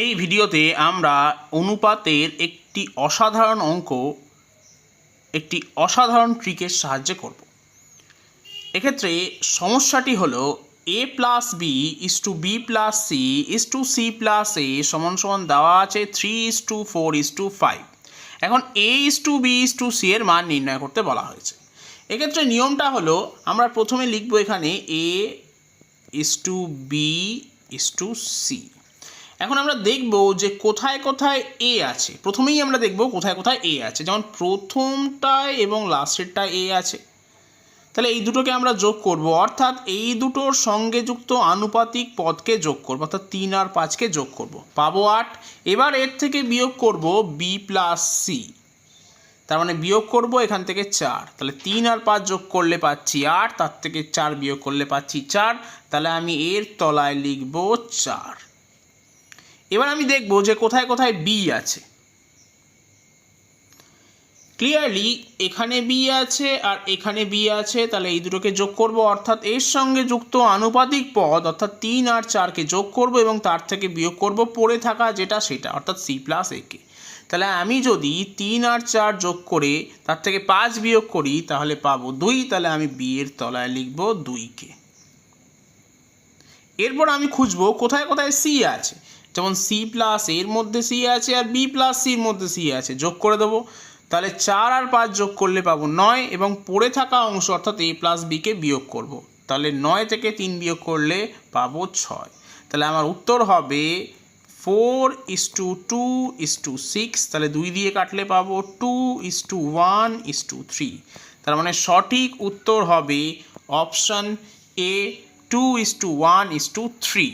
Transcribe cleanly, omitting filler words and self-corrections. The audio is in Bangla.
এই ভিডিওতে আমরা অনুপাতের একটি অসাধারণ অঙ্ক একটি অসাধারণ ট্রিকের সাহায্যে করব। এক্ষেত্রে সমস্যাটি হলো a plus B is to B plus C is to C plus A সমান সমান দেওয়া আছে 3:4:5। এখন a is to B is to C এর মান নির্ণয় করতে বলা হয়েছে। এক্ষেত্রে নিয়মটা হলো আমরা প্রথমে লিখব এখানে a is to B is to c. এখন আমরা দেখব যে কোথায় কোথায় এ আছে। প্রথমেই আমরা দেখব কোথায় কোথায় এ আছে, যেমন প্রথমটায় এবং লাস্টেরটায় এ আছে। তাহলে এই দুটোকে আমরা যোগ করব, অর্থাৎ এই দুটোর সঙ্গে যুক্ত আনুপাতিক পদকে যোগ করব, অর্থাৎ 3 আর 5কে যোগ করব, পাবো 8। এবার এর থেকে বিয়োগ করব বি প্লাস সি, তার মানে বিয়োগ করব এখান থেকে 4। তাহলে 3 আর 5 যোগ করলে পাচ্ছি 8, তার থেকে 4 বিয়োগ করলে পাচ্ছি 4। তাহলে আমি এর তলায় লিখব 4। এবার আমি দেখব যে কোথায় কোথায় বি আছে। ক্লিয়ারলি এখানে বি আছে আর এখানে বি আছে, তাহলে এই দুটোকে যোগ করব, অর্থাৎ এর সঙ্গে যুক্ত আনুপাতিক পদ অর্থাৎ 3 আর 4কে যোগ করব এবং তার থেকে বিয়োগ করব পড়ে থাকা যেটা সেটা, অর্থাৎ সি প্লাস এ কে। তাহলে আমি যদি 3 আর 4 যোগ করে তার থেকে 5 বিয়োগ করি তাহলে পাবো 2। তাহলে আমি বি এর তলায় লিখব 2কে। এরপর আমি খুঁজবো কোথায় কোথায় সি আছে, যেমন সি প্লাস এর মধ্যে সি আছে আর বি প্লাস সির মধ্যে সি আছে, যোগ করে দেবো। তাহলে 4 আর 5 যোগ করলে পাবো 9 এবং পড়ে থাকা অংশ অর্থাৎ এ প্লাস বিকে বিয়োগ করব। তাহলে 9 থেকে 3 বিয়োগ করলে পাবো 6। তাহলে আমার উত্তর হবে 4:2:6। তাহলে 2 দিয়ে কাটলে পাবো 2:1:3। তার মানে সঠিক উত্তর হবে অপশান এ 2:1:3।